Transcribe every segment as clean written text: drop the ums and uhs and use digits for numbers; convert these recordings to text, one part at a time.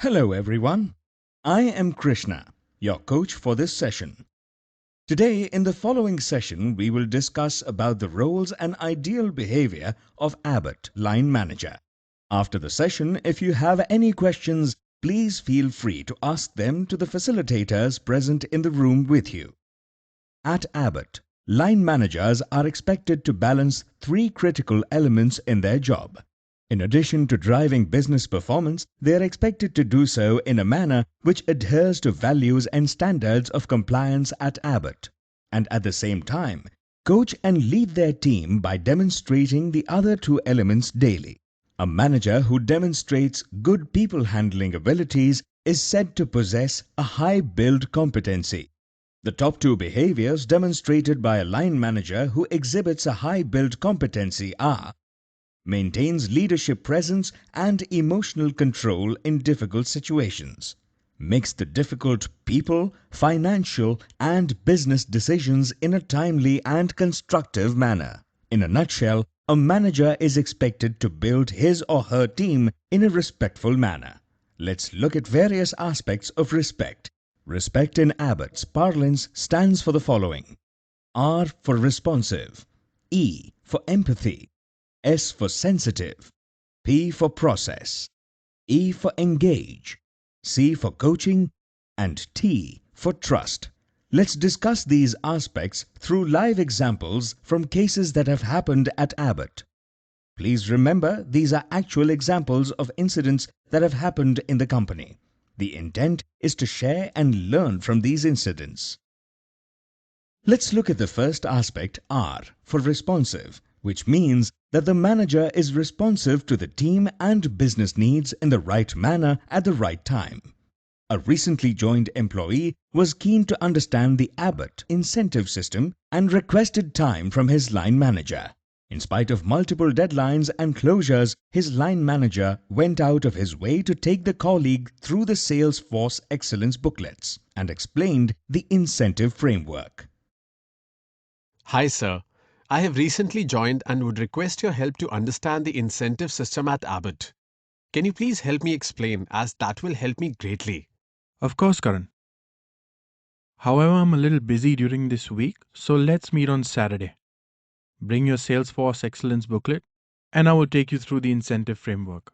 Hello everyone, I am Krishna, your coach for this session. Today in the following session we will discuss about the roles and ideal behavior of Abbott Line Manager. After the session, if you have any questions, please feel free to ask them to the facilitators present in the room with you. At Abbott, line managers are expected to balance three critical elements in their job. In addition to driving business performance, they are expected to do so in a manner which adheres to values and standards of compliance at Abbott, and at the same time, coach and lead their team by demonstrating the other two elements daily. A manager who demonstrates good people handling abilities is said to possess a high build competency. The top two behaviors demonstrated by a line manager who exhibits a high build competency are: maintains leadership presence and emotional control in difficult situations, makes the difficult people, financial and business decisions in a timely and constructive manner. In a nutshell, a manager is expected to build his or her team in a respectful manner. Let's look at various aspects of respect. Respect in Abbott's parlance stands for the following: R for responsive, E for empathy, S for sensitive, P for process, E for engage, C for coaching, and T for trust. Let's discuss these aspects through live examples from cases that have happened at Abbott. Please remember, these are actual examples of incidents that have happened in the company. The intent is to share and learn from these incidents. Let's look at the first aspect, R for responsive, which means that the manager is responsive to the team and business needs in the right manner at the right time. A recently joined employee was keen to understand the Abbott incentive system and requested time from his line manager. In spite of multiple deadlines and closures, his line manager went out of his way to take the colleague through the Salesforce Excellence booklets and explained the incentive framework. Hi sir, I have recently joined and would request your help to understand the incentive system at Abbott. Can you please help me explain, as that will help me greatly? Of course, Karan. However, I'm a little busy during this week, so let's meet on Saturday. Bring your Salesforce Excellence booklet and I will take you through the incentive framework.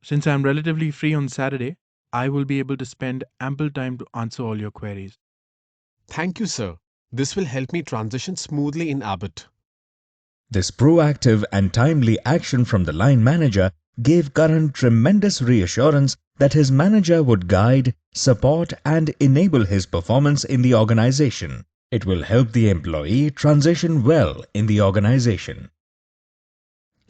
Since I'm relatively free on Saturday, I will be able to spend ample time to answer all your queries. Thank you sir. This will help me transition smoothly in Abbott. This proactive and timely action from the line manager gave Karan tremendous reassurance that his manager would guide, support and enable his performance in the organization. It will help the employee transition well in the organization.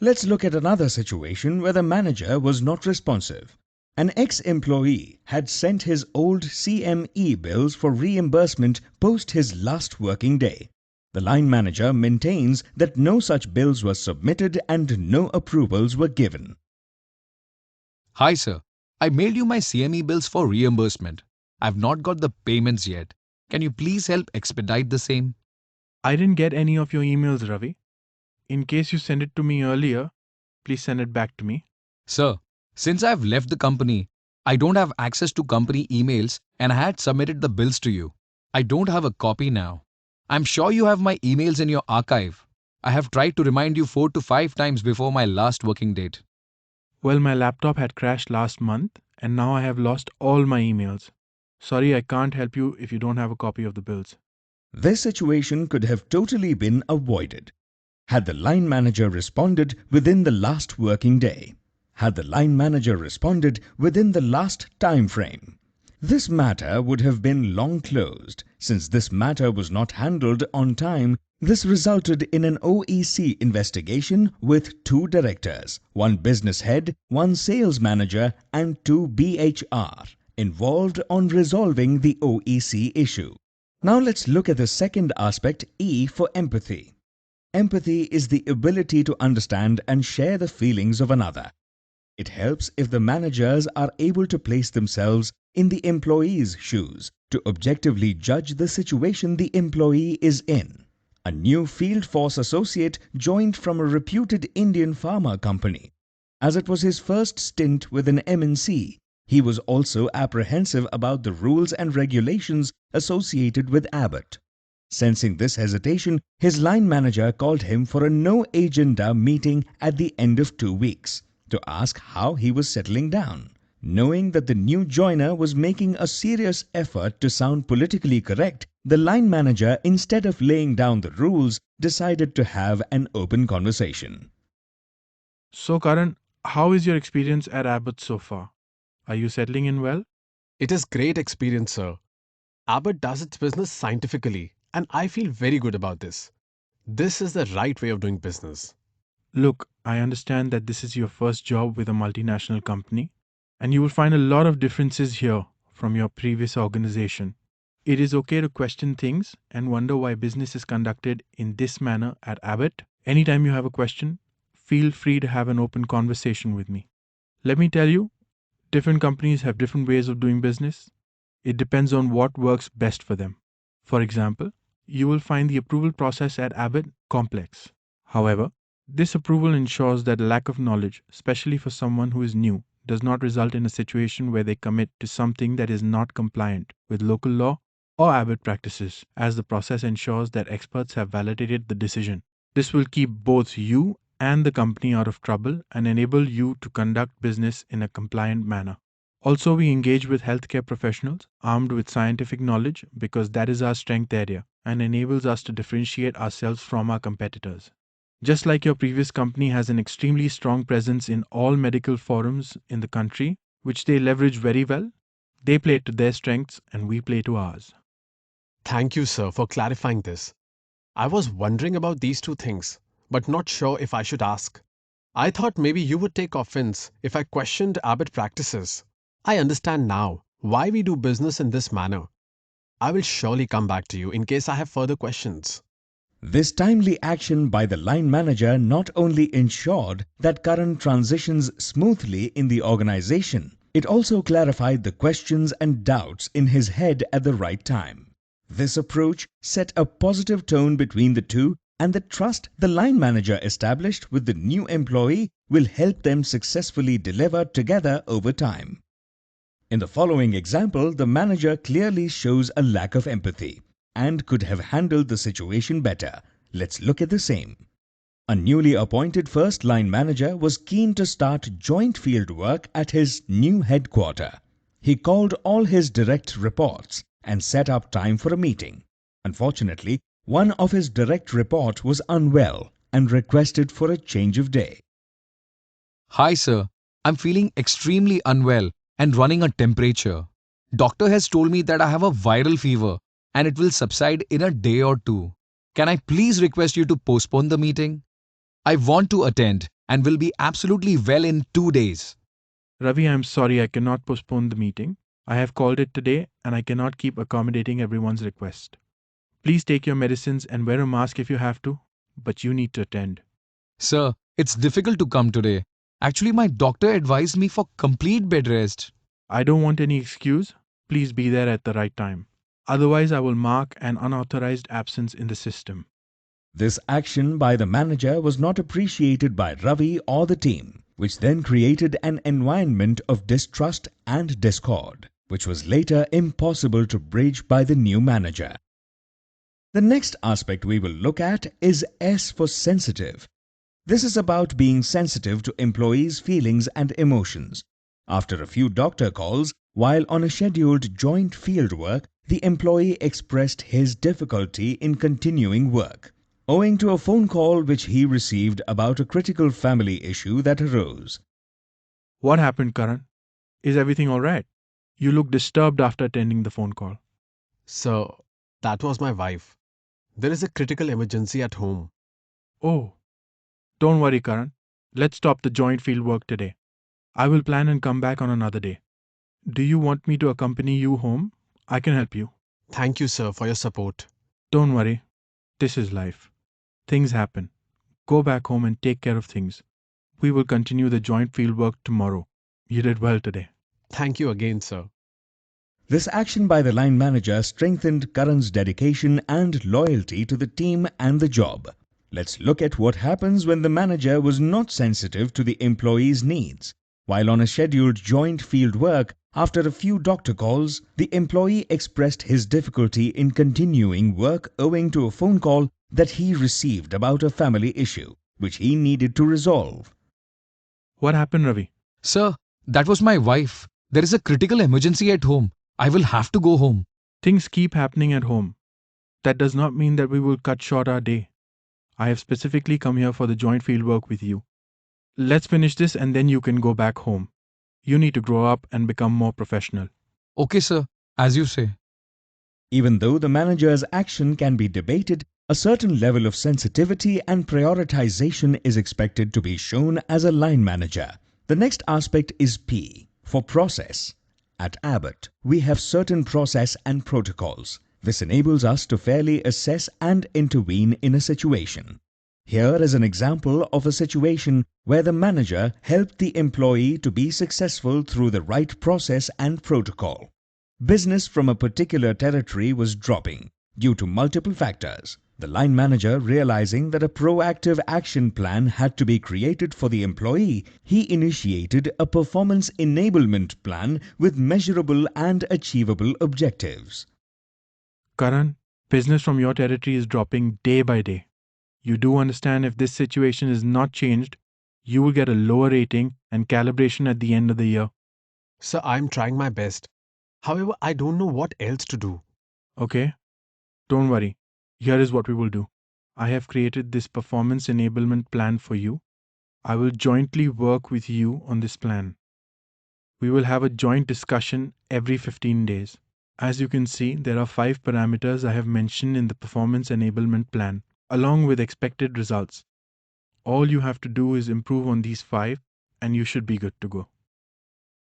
Let's look at another situation where the manager was not responsive. An ex-employee had sent his old CME bills for reimbursement post his last working day. The line manager maintains that no such bills were submitted and no approvals were given. Hi sir, I mailed you my CME bills for reimbursement. I've not got the payments yet. Can you please help expedite the same? I didn't get any of your emails, Ravi. In case you sent it to me earlier, please send it back to me. Sir, since I've left the company, I don't have access to company emails and I had submitted the bills to you. I don't have a copy now. I'm sure you have my emails in your archive. I have tried to remind you 4 to 5 times before my last working date. Well, my laptop had crashed last month and now I have lost all my emails. Sorry, I can't help you if you don't have a copy of the bills. This situation could have totally been avoided had the line manager responded within the last working day. Had the line manager responded within the last time frame. This matter would have been long closed. Since this matter was not handled on time, this resulted in an OEC investigation with 2 directors, 1 business head, 1 sales manager and 2 BHR involved on resolving the OEC issue. Now let's look at the second aspect, E for empathy. Empathy is the ability to understand and share the feelings of another. It helps if the managers are able to place themselves in the employee's shoes to objectively judge the situation the employee is in. A new field force associate joined from a reputed Indian pharma company. As it was his first stint with an MNC, He was also apprehensive about the rules and regulations associated with Abbott. Sensing this hesitation, his line manager called him for a no-agenda meeting at the end of 2 weeks to ask how he was settling down. Knowing that the new joiner was making a serious effort to sound politically correct, the line manager, instead of laying down the rules, decided to have an open conversation. So, Karan, how is your experience at Abbott so far? Are you settling in well? It is great experience, sir. Abbott does its business scientifically, and I feel very good about this. This is the right way of doing business. Look, I understand that this is your first job with a multinational company, and you will find a lot of differences here from your previous organization. It is okay to question things and wonder why business is conducted in this manner at Abbott. Anytime you have a question, feel free to have an open conversation with me. Let me tell you, different companies have different ways of doing business. It depends on what works best for them. For example, you will find the approval process at Abbott complex. However, this approval ensures that a lack of knowledge, especially for someone who is new, does not result in a situation where they commit to something that is not compliant with local law or Abbott practices, as the process ensures that experts have validated the decision. This will keep both you and the company out of trouble and enable you to conduct business in a compliant manner. Also, we engage with healthcare professionals armed with scientific knowledge because that is our strength area and enables us to differentiate ourselves from our competitors. Just like your previous company has an extremely strong presence in all medical forums in the country, which they leverage very well, they play to their strengths and we play to ours. Thank you, sir, for clarifying this. I was wondering about these two things, but not sure if I should ask. I thought maybe you would take offense if I questioned Abbott practices. I understand now why we do business in this manner. I will surely come back to you in case I have further questions. This timely action by the line manager not only ensured that Karan transitions smoothly in the organization, it also clarified the questions and doubts in his head at the right time. This approach set a positive tone between the two, and the trust the line manager established with the new employee will help them successfully deliver together over time. In the following example, the manager clearly shows a lack of empathy and could have handled the situation better. Let's look at the same. A newly appointed first line manager was keen to start joint field work at his new headquarters. He called all his direct reports and set up time for a meeting. Unfortunately, one of his direct reports was unwell and requested for a change of day. Hi sir, I'm feeling extremely unwell and running a temperature. Doctor has told me that I have a viral fever and it will subside in a day or two. Can I please request you to postpone the meeting? I want to attend and will be absolutely well in 2 days. Ravi, I'm sorry I cannot postpone the meeting. I have called it today and I cannot keep accommodating everyone's request. Please take your medicines and wear a mask if you have to, but you need to attend. Sir, it's difficult to come today. Actually, my doctor advised me for complete bed rest. I don't want any excuse. Please be there at the right time. Otherwise, I will mark an unauthorized absence in the system. This action by the manager was not appreciated by Ravi or the team, which then created an environment of distrust and discord, which was later impossible to bridge by the new manager. The next aspect we will look at is S for sensitive. This is about being sensitive to employees' feelings and emotions. After a few doctor calls, while on a scheduled joint field work, the employee expressed his difficulty in continuing work, owing to a phone call which he received about a critical family issue that arose. What happened, Karan? Is everything all right? You look disturbed after attending the phone call. Sir, that was my wife. There is a critical emergency at home. Oh, don't worry, Karan. Let's stop the joint field work today. I will plan and come back on another day. Do you want me to accompany you home? I can help you. Thank you, sir, for your support. Don't worry. This is life. Things happen. Go back home and take care of things. We will continue the joint field work tomorrow. You did well today. Thank you again, sir. This action by the line manager strengthened Karan's dedication and loyalty to the team and the job. Let's look at what happens when the manager was not sensitive to the employee's needs. While on a scheduled joint field work, after a few doctor calls, the employee expressed his difficulty in continuing work owing to a phone call that he received about a family issue, which he needed to resolve. What happened, Ravi? Sir, that was my wife. There is a critical emergency at home. I will have to go home. Things keep happening at home. That does not mean that we will cut short our day. I have specifically come here for the joint field work with you. Let's finish this and then you can go back home. You need to grow up and become more professional. Okay, sir, as you say. Even though the manager's action can be debated, a certain level of sensitivity and prioritization is expected to be shown as a line manager. The next aspect is P, for process. At Abbott, we have certain process and protocols. This enables us to fairly assess and intervene in a situation. Here is an example of a situation where the manager helped the employee to be successful through the right process and protocol. Business from a particular territory was dropping due to multiple factors. The line manager, realizing that a proactive action plan had to be created for the employee, he initiated a performance enablement plan with measurable and achievable objectives. Karan, business from your territory is dropping day by day. You do understand if this situation is not changed, you will get a lower rating and calibration at the end of the year. Sir, I'm trying my best. However, I don't know what else to do. Okay? Don't worry. Here is what we will do. I have created this performance enablement plan for you. I will jointly work with you on this plan. We will have a joint discussion every 15 days. As you can see, there are 5 parameters I have mentioned in the performance enablement plan, along with expected results. All you have to do is improve on these 5 and you should be good to go.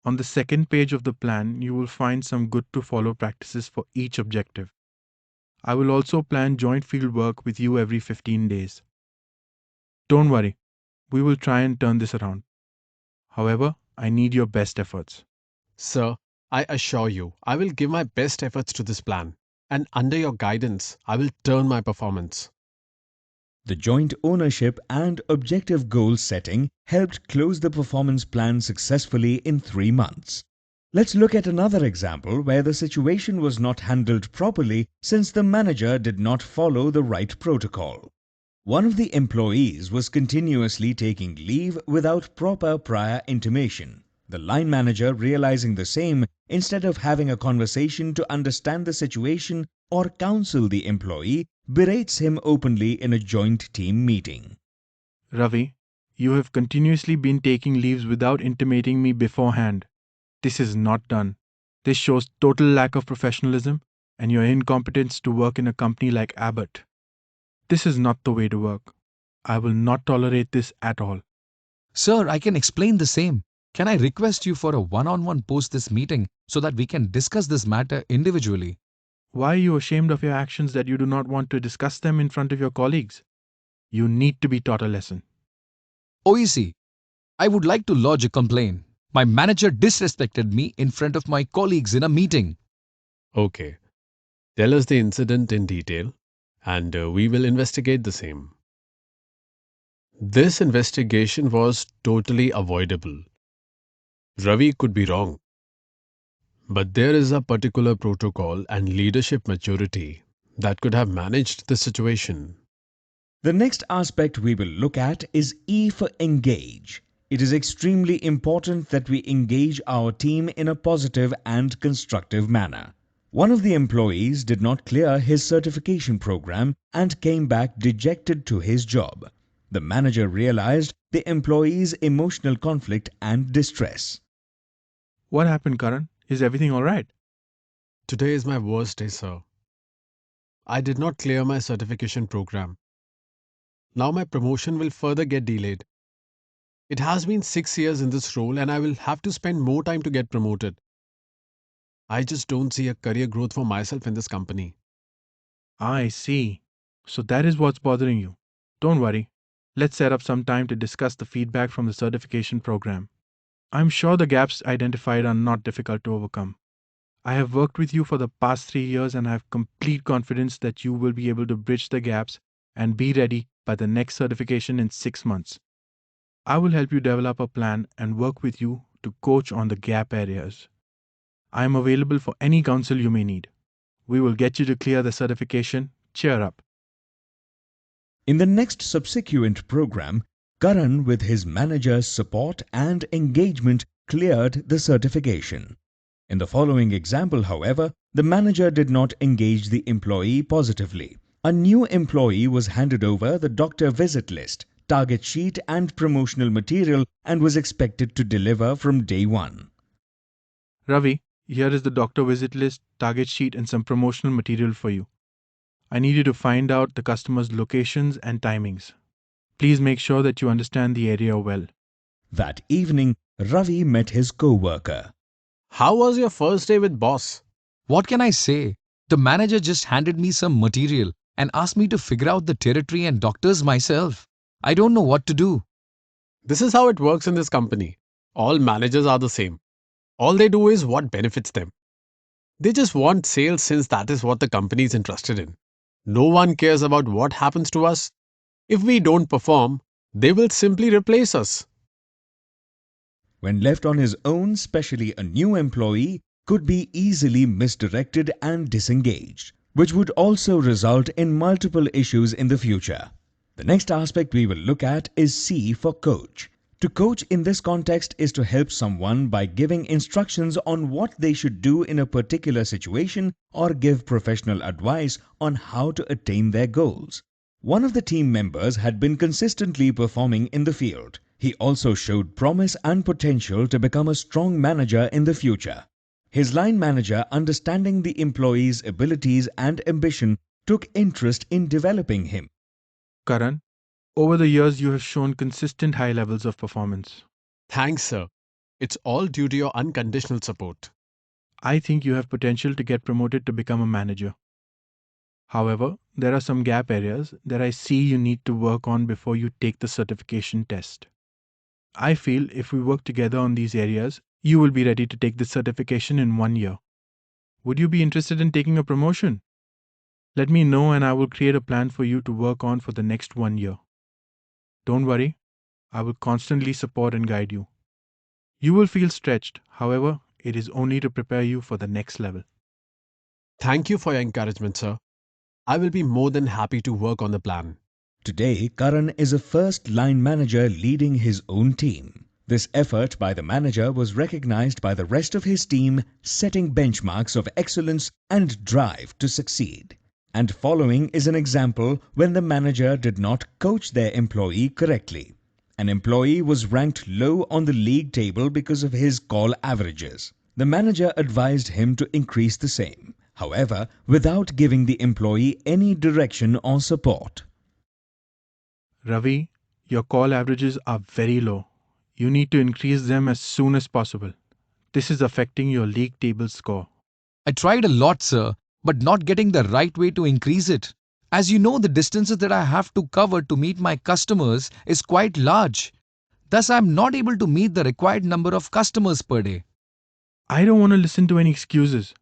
On the second page of the plan, you will find some good to follow practices for each objective. I will also plan joint field work with you every 15 days. Don't worry, we will try and turn this around. However, I need your best efforts. Sir, I assure you, I will give my best efforts to this plan. And under your guidance, I will turn my performance. The joint ownership and objective goal setting helped close the performance plan successfully in 3 months. Let's look at another example where the situation was not handled properly since the manager did not follow the right protocol. One of the employees was continuously taking leave without proper prior intimation. The line manager, realizing the same, instead of having a conversation to understand the situation or counsel the employee, berates him openly in a joint team meeting. Ravi, you have continuously been taking leaves without intimating me beforehand. This is not done. This shows total lack of professionalism and your incompetence to work in a company like Abbott. This is not the way to work. I will not tolerate this at all. Sir, I can explain the same. Can I request you for a one-on-one post this meeting so that we can discuss this matter individually? Why are you ashamed of your actions that you do not want to discuss them in front of your colleagues? You need to be taught a lesson. OEC, I would like to lodge a complaint. My manager disrespected me in front of my colleagues in a meeting. Okay. Tell us the incident in detail and we will investigate the same. This investigation was totally avoidable. Ravi could be wrong. But there is a particular protocol and leadership maturity that could have managed the situation. The next aspect we will look at is E for engage. It is extremely important that we engage our team in a positive and constructive manner. One of the employees did not clear his certification program and came back dejected to his job. The manager realized the employee's emotional conflict and distress. What happened, Karan? Is everything all right? Today is my worst day, sir. I did not clear my certification program. Now my promotion will further get delayed. It has been 6 years in this role and I will have to spend more time to get promoted. I just don't see a career growth for myself in this company. I see. So that is what's bothering you. Don't worry. Let's set up some time to discuss the feedback from the certification program. I'm sure the gaps identified are not difficult to overcome. I have worked with you for the past 3 years and I have complete confidence that you will be able to bridge the gaps and be ready by the next certification in 6 months. I will help you develop a plan and work with you to coach on the gap areas. I am available for any counsel you may need. We will get you to clear the certification. Cheer up. In the next subsequent program, Karan, with his manager's support and engagement, cleared the certification. In the following example, however, the manager did not engage the employee positively. A new employee was handed over the doctor visit list, target sheet and promotional material and was expected to deliver from day one. Ravi, here is the doctor visit list, target sheet, and some promotional material for you. I need you to find out the customer's locations and timings. Please make sure that you understand the area well. That evening, Ravi met his co-worker. How was your first day with boss? What can I say? The manager just handed me some material and asked me to figure out the territory and doctors myself. I don't know what to do. This is how it works in this company. All managers are the same. All they do is what benefits them. They just want sales since that is what the company is interested in. No one cares about what happens to us. If we don't perform, they will simply replace us. When left on his own, especially a new employee, could be easily misdirected and disengaged, which would also result in multiple issues in the future. The next aspect we will look at is C for coach. To coach in this context is to help someone by giving instructions on what they should do in a particular situation or give professional advice on how to attain their goals. One of the team members had been consistently performing in the field. He also showed promise and potential to become a strong manager in the future. His line manager, understanding the employee's abilities and ambition, took interest in developing him. Karan, over the years you have shown consistent high levels of performance. Thanks, sir. It's all due to your unconditional support. I think you have potential to get promoted to become a manager. However, there are some gap areas that I see you need to work on before you take the certification test. I feel if we work together on these areas, you will be ready to take the certification in 1 year. Would you be interested in taking a promotion? Let me know and I will create a plan for you to work on for the next 1 year. Don't worry, I will constantly support and guide you. You will feel stretched, however, it is only to prepare you for the next level. Thank you for your encouragement, sir. I will be more than happy to work on the plan. Today, Karan is a first-line manager leading his own team. This effort by the manager was recognized by the rest of his team, setting benchmarks of excellence and drive to succeed. And following is an example when the manager did not coach their employee correctly. An employee was ranked low on the league table because of his call averages. The manager advised him to increase the same, however, without giving the employee any direction or support. Ravi, your call averages are very low. You need to increase them as soon as possible. This is affecting your league table score. I tried a lot, sir, but not getting the right way to increase it. As you know, the distances that I have to cover to meet my customers is quite large. Thus, I am not able to meet the required number of customers per day. I don't want to listen to any excuses.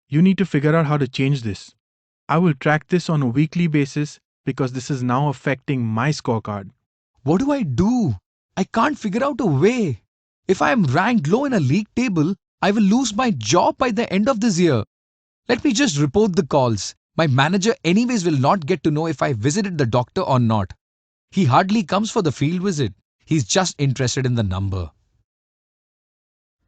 You need to figure out how to change this. I will track this on a weekly basis because this is now affecting my scorecard. What do I do? I can't figure out a way. If I am ranked low in a league table, I will lose my job by the end of this year. Let me just report the calls. My manager anyways will not get to know if I visited the doctor or not. He hardly comes for the field visit. He's just interested in the number.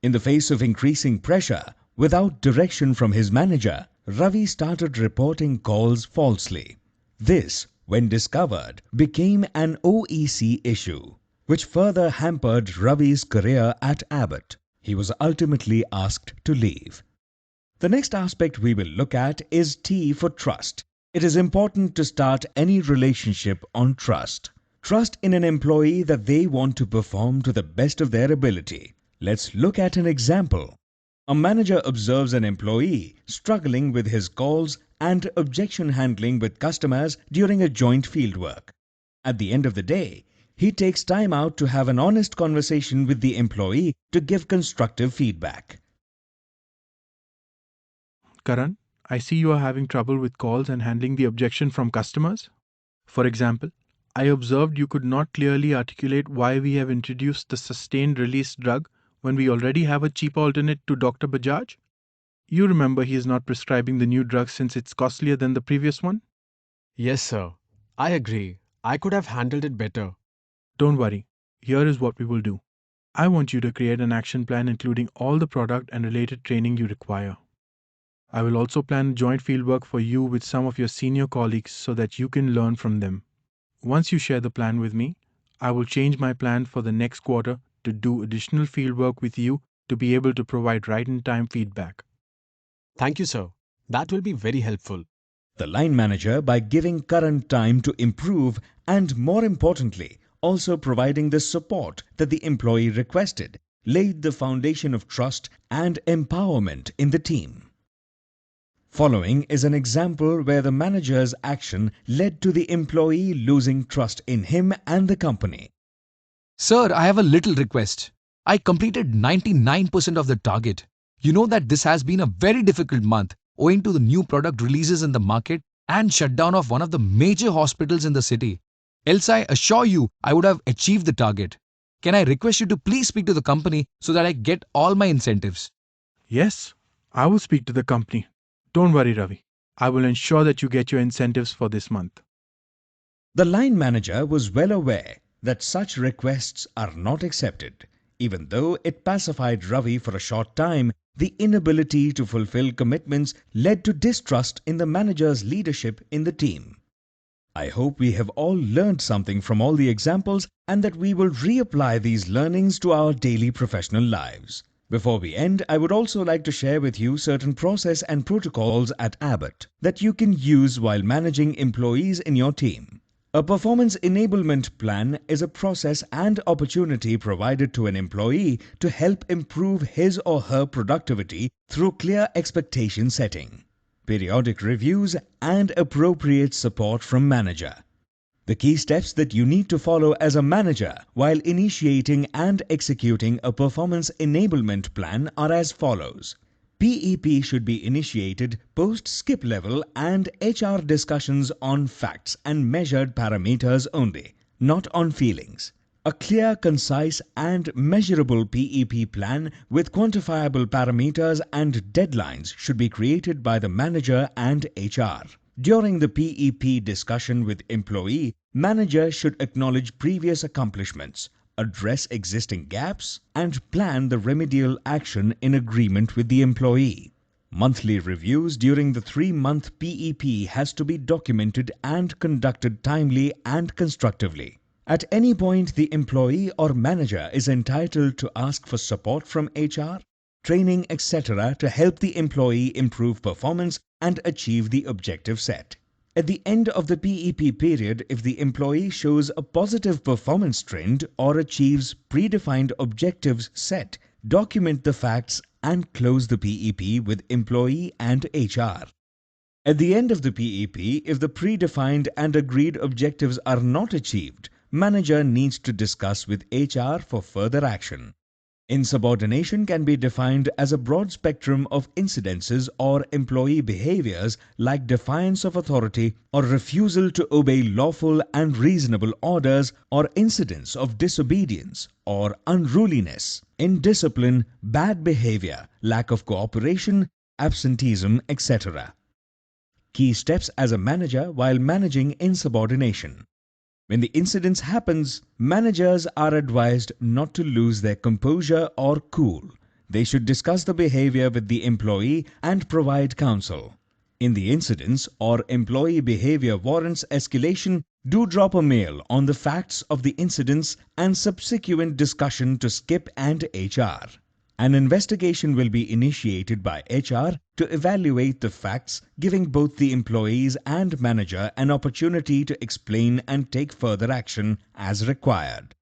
In the face of increasing pressure, without direction from his manager, Ravi started reporting calls falsely. This, when discovered, became an OEC issue, which further hampered Ravi's career at Abbott. He was ultimately asked to leave. The next aspect we will look at is T for trust. It is important to start any relationship on trust. Trust in an employee that they want to perform to the best of their ability. Let's look at an example. A manager observes an employee struggling with his calls and objection handling with customers during a joint fieldwork. At the end of the day, he takes time out to have an honest conversation with the employee to give constructive feedback. Karan, I see you are having trouble with calls and handling the objection from customers. For example, I observed you could not clearly articulate why we have introduced the sustained release drug when we already have a cheap alternate to Dr. Bajaj. You remember he is not prescribing the new drug since it's costlier than the previous one? Yes, sir. I agree. I could have handled it better. Don't worry. Here is what we will do. I want you to create an action plan including all the product and related training you require. I will also plan joint fieldwork for you with some of your senior colleagues so that you can learn from them. Once you share the plan with me, I will change my plan for the next quarter to do additional fieldwork with you to be able to provide right in time feedback. Thank you, sir. That will be very helpful. The line manager, by giving current time to improve and, more importantly, also providing the support that the employee requested, laid the foundation of trust and empowerment in the team. Following is an example where the manager's action led to the employee losing trust in him and the company. Sir, I have a little request. I completed 99% of the target. You know that this has been a very difficult month owing to the new product releases in the market and shutdown of one of the major hospitals in the city. Else I assure you I would have achieved the target. Can I request you to please speak to the company so that I get all my incentives? Yes, I will speak to the company. Don't worry, Ravi. I will ensure that you get your incentives for this month. The line manager was well aware that such requests are not accepted. Even though it pacified Ravi for a short time, the inability to fulfill commitments led to distrust in the manager's leadership in the team. I hope we have all learned something from all the examples and that we will reapply these learnings to our daily professional lives. Before we end, I would also like to share with you certain process and protocols at Abbott that you can use while managing employees in your team. A performance enablement plan is a process and opportunity provided to an employee to help improve his or her productivity through clear expectation setting, periodic reviews, and appropriate support from manager. The key steps that you need to follow as a manager while initiating and executing a performance enablement plan are as follows. PEP should be initiated post-skip level and HR discussions on facts and measured parameters only, not on feelings. A clear, concise and measurable PEP plan with quantifiable parameters and deadlines should be created by the manager and HR. During the PEP discussion with employee, manager should acknowledge previous accomplishments, address existing gaps, and plan the remedial action in agreement with the employee. Monthly reviews during the 3-month PEP has to be documented and conducted timely and constructively. At any point, the employee or manager is entitled to ask for support from HR, training, etc. to help the employee improve performance and achieve the objective set. At the end of the PEP period, if the employee shows a positive performance trend or achieves predefined objectives set, document the facts and close the PEP with employee and HR. At the end of the PEP, if the predefined and agreed objectives are not achieved, manager needs to discuss with HR for further action. Insubordination can be defined as a broad spectrum of incidences or employee behaviors like defiance of authority or refusal to obey lawful and reasonable orders, or incidents of disobedience or unruliness, indiscipline, bad behavior, lack of cooperation, absenteeism, etc. Key steps as a manager while managing insubordination. When the incidents happens, managers are advised not to lose their composure or cool. They should discuss the behavior with the employee and provide counsel. In the incidents or employee behavior warrants escalation, do drop a mail on the facts of the incidents and subsequent discussion to skip and HR. An investigation will be initiated by HR to evaluate the facts, giving both the employees and manager an opportunity to explain and take further action as required.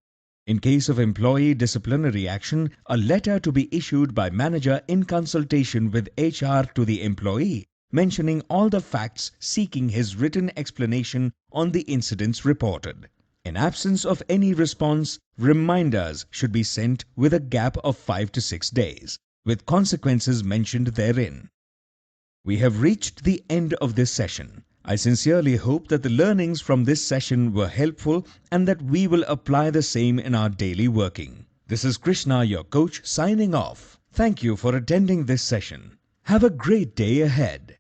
In case of employee disciplinary action, a letter to be issued by manager in consultation with HR to the employee, mentioning all the facts, seeking his written explanation on the incidents reported. In absence of any response, reminders should be sent with a gap of 5 to 6 days, with consequences mentioned therein. We have reached the end of this session. I sincerely hope that the learnings from this session were helpful and that we will apply the same in our daily working. This is Krishna, your coach, signing off. Thank you for attending this session. Have a great day ahead.